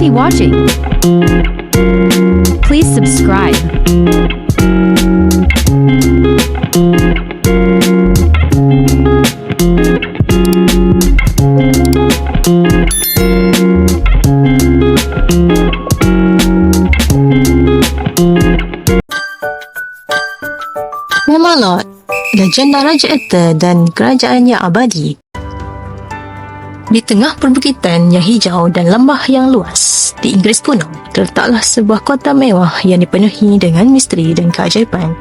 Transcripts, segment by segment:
Happy watching. Please subscribe. Camelot, legenda Raja Arthur dan kerajaan yang abadi. Di tengah perbukitan yang hijau dan lembah yang luas di Inggeris kuno, terletaklah sebuah kota mewah yang dipenuhi dengan misteri dan keajaiban.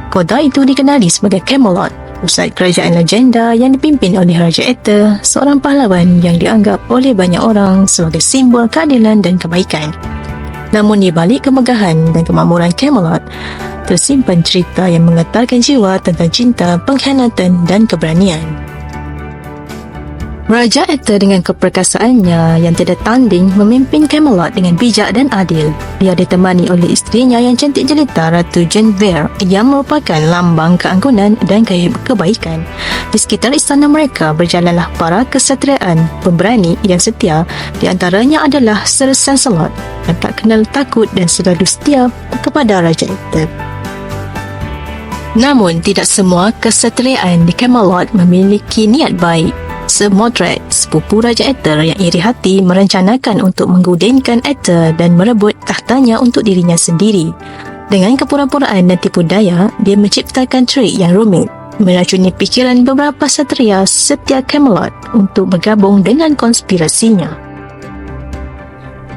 Kota itu dikenali sebagai Camelot, pusat kerajaan legenda yang dipimpin oleh Raja Arthur, seorang pahlawan yang dianggap oleh banyak orang sebagai simbol keadilan dan kebaikan. Namun di balik kemegahan dan kemakmuran Camelot, tersimpan cerita yang menggetarkan jiwa tentang cinta, pengkhianatan dan keberanian. Raja Arthur dengan keperkasaannya yang tiada tanding memimpin Camelot dengan bijak dan adil. Dia ditemani oleh isterinya yang cantik jelita, Ratu Guinevere, yang merupakan lambang keangkunan dan kebaikan. Di sekitar istana mereka berjalanlah para kesatriaan pemberani yang setia. Di antaranya adalah Sir Lancelot yang tak kenal takut dan selalu setia kepada Raja Arthur. Namun, tidak semua kesatriaan di Camelot memiliki niat baik. Sir Modred, sepupu Raja Arthur yang iri hati, merencanakan untuk menggulingkan Arthur dan merebut tahtanya untuk dirinya sendiri. Dengan kepura-puraan dan tipu daya, dia menciptakan trik yang rumit, meracuni fikiran beberapa satria setia Camelot untuk bergabung dengan konspirasinya.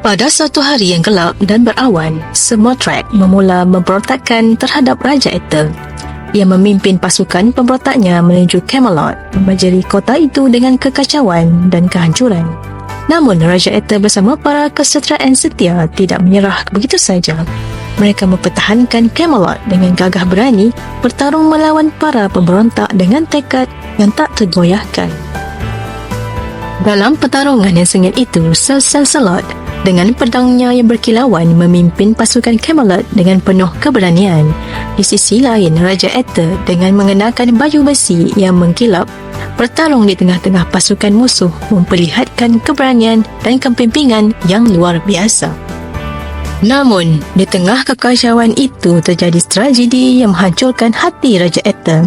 Pada suatu hari yang gelap dan berawan, Sir Modred memula memberontakkan terhadap Raja Arthur. Ia memimpin pasukan pemberontaknya menuju Camelot, membajari kota itu dengan kekacauan dan kehancuran. Namun, Raja Arthur bersama para kesatriaan setia tidak menyerah begitu saja. Mereka mempertahankan Camelot dengan gagah berani, bertarung melawan para pemberontak dengan tekad yang tak tergoyahkan. Dalam pertarungan yang sengit itu, Sir Lancelot dengan pedangnya yang berkilauan memimpin pasukan Camelot dengan penuh keberanian. Di sisi lain, Raja Arthur dengan mengenakan baju besi yang mengkilap bertarung di tengah-tengah pasukan musuh, memperlihatkan keberanian dan kepimpinan yang luar biasa. Namun, di tengah kekacauan itu terjadi tragedi yang menghancurkan hati Raja Arthur.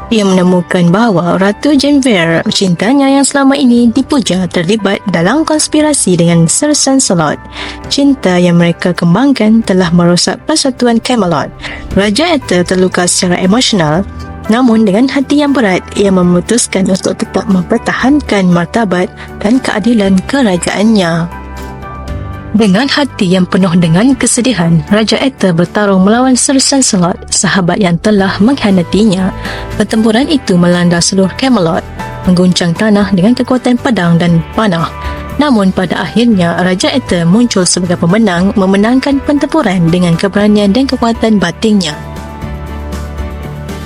Ia menemukan bahawa Ratu Guinevere, cintanya yang selama ini dipuja, terlibat dalam konspirasi dengan Sir Lancelot. Cinta yang mereka kembangkan telah merosak persatuan Camelot. Raja Arthur terluka secara emosional, namun dengan hati yang berat, ia memutuskan untuk tetap mempertahankan martabat dan keadilan kerajaannya. Dengan hati yang penuh dengan kesedihan, Raja Arthur bertarung melawan Sir Lancelot, sahabat yang telah mengkhianatinya. Pertempuran itu melanda seluruh Camelot, mengguncang tanah dengan kekuatan pedang dan panah. Namun pada akhirnya, Raja Arthur muncul sebagai pemenang, memenangkan pertempuran dengan keberanian dan kekuatan batinnya.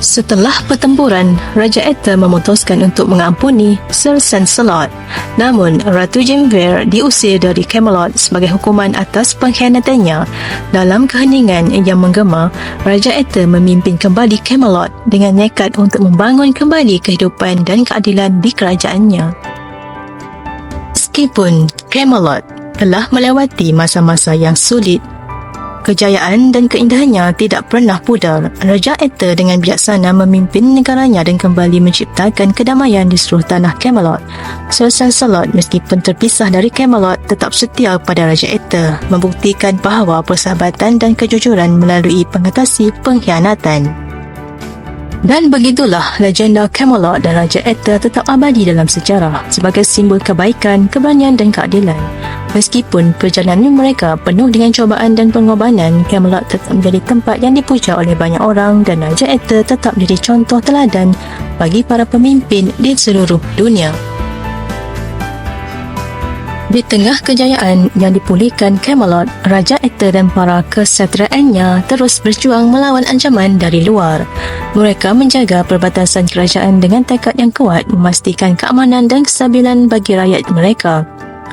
Setelah pertempuran, Raja Arthur memutuskan untuk mengampuni Sir Lancelot. Namun, Ratu Guinevere diusir dari Camelot sebagai hukuman atas pengkhianatannya. Dalam keheningan yang menggema, Raja Arthur memimpin kembali Camelot dengan nekat untuk membangun kembali kehidupan dan keadilan di kerajaannya. Meskipun Camelot telah melewati masa-masa yang sulit, kejayaan dan keindahannya tidak pernah pudar. Raja Arthur dengan bijaksana memimpin negaranya dan kembali menciptakan kedamaian di seluruh tanah Camelot. Sir Lancelot, meskipun terpisah dari Camelot, tetap setia pada Raja Arthur, membuktikan bahawa persahabatan dan kejujuran melalui mengatasi pengkhianatan. Dan begitulah legenda Camelot dan Raja Arthur tetap abadi dalam sejarah sebagai simbol kebaikan, keberanian dan keadilan. Meskipun perjalanan mereka penuh dengan cubaan dan pengorbanan, Camelot tetap menjadi tempat yang dipuja oleh banyak orang dan Raja Arthur tetap menjadi contoh teladan bagi para pemimpin di seluruh dunia. Di tengah kejayaan yang dipulihkan Camelot, Raja Arthur dan para kesatriaannya terus berjuang melawan ancaman dari luar. Mereka menjaga perbatasan kerajaan dengan tekad yang kuat, memastikan keamanan dan kestabilan bagi rakyat mereka.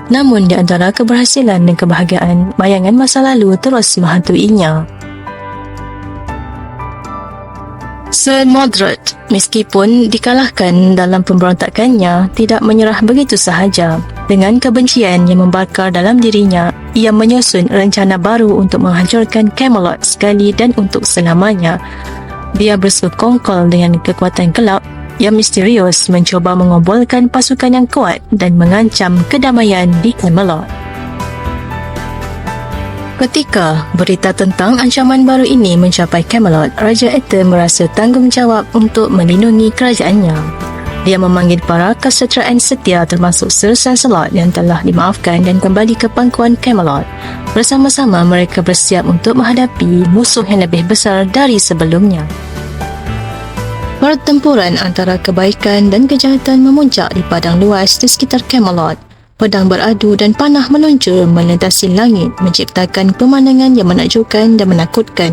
Namun di antara keberhasilan dan kebahagiaan, bayangan masa lalu terus menghantuinya. Sir Modred, meskipun dikalahkan dalam pemberontakannya, tidak menyerah begitu sahaja. Dengan kebencian yang membakar dalam dirinya, ia menyusun rencana baru untuk menghancurkan Camelot sekali dan untuk selamanya. Dia bersekongkol dengan kekuatan gelap yang misterius mencuba mengumpulkan pasukan yang kuat dan mengancam kedamaian di Camelot. Ketika berita tentang ancaman baru ini mencapai Camelot, Raja Arthur merasa tanggungjawab untuk melindungi kerajaannya. Dia memanggil para keseteraan setia termasuk Sir Lancelot yang telah dimaafkan dan kembali ke pangkuan Camelot. Bersama-sama mereka bersiap untuk menghadapi musuh yang lebih besar dari sebelumnya. Pertempuran antara kebaikan dan kejahatan memuncak di padang luas di sekitar Camelot. Pedang beradu dan panah meluncur melintasi langit, menciptakan pemandangan yang menakjubkan dan menakutkan.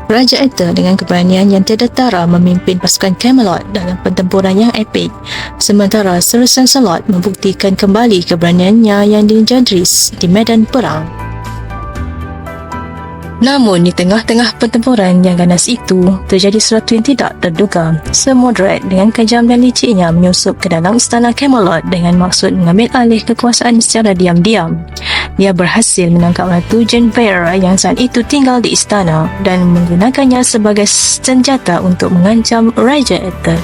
Raja Arthur dengan keberanian yang tiada tara memimpin pasukan Camelot dalam pertempuran yang epik, sementara Sir Lancelot membuktikan kembali keberaniannya yang legendaris di medan perang. Namun di tengah-tengah pertempuran yang ganas itu, terjadi sesuatu yang tidak terduga. Sir Modred dengan kejam dan liciknya menyusup ke dalam istana Camelot dengan maksud mengambil alih kekuasaan secara diam-diam. Dia berhasil menangkap Ratu Guinevere yang saat itu tinggal di istana dan menggunakannya sebagai senjata untuk mengancam Raja Arthur.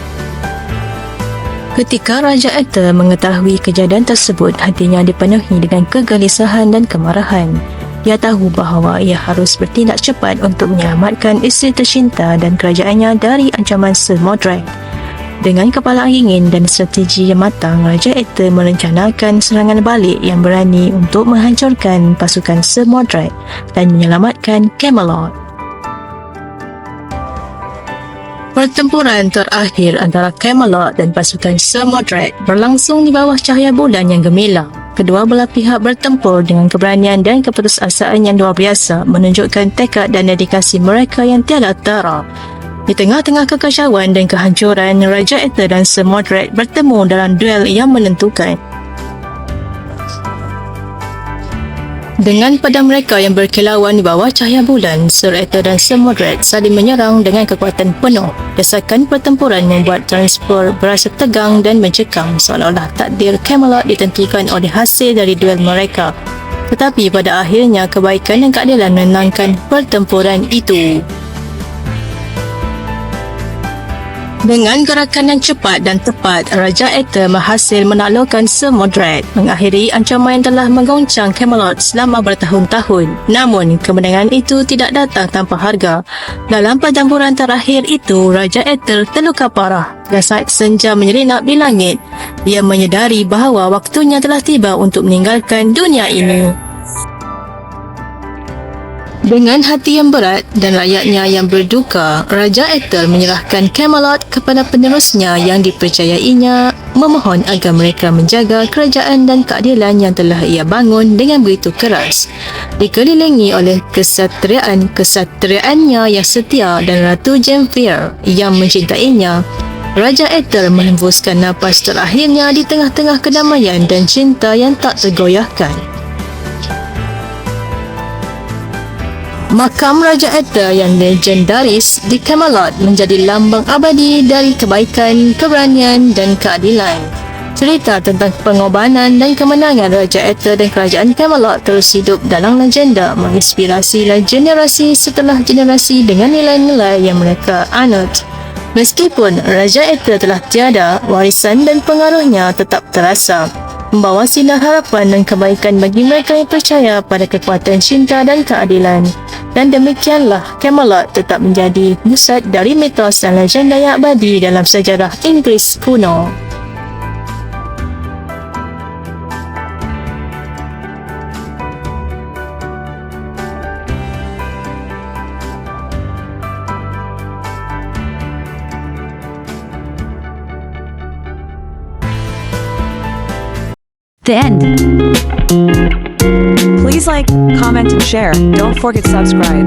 Ketika Raja Arthur mengetahui kejadian tersebut, hatinya dipenuhi dengan kegelisahan dan kemarahan. Ia tahu bahawa ia harus bertindak cepat untuk menyelamatkan isteri tercinta dan kerajaannya dari ancaman Sir Modred. Dengan kepala dingin dan strategi yang matang, Raja Arthur merencanakan serangan balik yang berani untuk menghancurkan pasukan Sir Modred dan menyelamatkan Camelot. Pertempuran terakhir antara Camelot dan pasukan Sir Modred berlangsung di bawah cahaya bulan yang gemilang. Kedua belah pihak bertempur dengan keberanian dan keputusasaan yang luar biasa, menunjukkan tekad dan dedikasi mereka yang tiada tara. Di tengah-tengah kekacauan dan kehancuran, Raja Arthur dan Sir Modred bertemu dalam duel yang menentukan. Dengan pedang mereka yang berkilauan di bawah cahaya bulan, Sir Arthur dan Sir Modred saling menyerang dengan kekuatan penuh. Desakan pertempuran membuat Transport berasa tegang dan mencekam, seolah-olah takdir Camelot ditentukan oleh hasil dari duel mereka. Tetapi pada akhirnya kebaikan dan keadilan menangkan pertempuran itu. Dengan gerakan yang cepat dan tepat, Raja Arthur berhasil menaklukkan Sir Modred, mengakhiri ancaman yang telah menggoncang Camelot selama bertahun-tahun. Namun, kemenangan itu tidak datang tanpa harga. Dalam pertempuran terakhir itu, Raja Arthur terluka parah. Dan saat senja menyelinap di langit, dia menyedari bahawa waktunya telah tiba untuk meninggalkan dunia ini. Dengan hati yang berat dan rakyatnya yang berduka, Raja Arthur menyerahkan Camelot kepada penerusnya yang dipercayainya, memohon agar mereka menjaga kerajaan dan keadilan yang telah ia bangun dengan begitu keras. Dikelilingi oleh kesatriaannya yang setia dan Ratu Guinevere yang mencintainya, Raja Arthur menghembuskan napas terakhirnya di tengah-tengah kedamaian dan cinta yang tak tergoyahkan. Makam Raja Arthur yang legendaris di Camelot menjadi lambang abadi dari kebaikan, keberanian dan keadilan. Cerita tentang pengorbanan dan kemenangan Raja Arthur dan kerajaan Camelot terus hidup dalam legenda, menginspirasi generasi setelah generasi dengan nilai-nilai yang mereka anut. Meskipun Raja Arthur telah tiada, warisan dan pengaruhnya tetap terasa, membawa sinar harapan dan kebaikan bagi mereka yang percaya pada kekuatan cinta dan keadilan. Dan demikianlah Camelot tetap menjadi pusat dari mitos dan legenda yang abadi dalam sejarah Inggris kuno. The end. Please like, comment, and share. Don't forget to subscribe.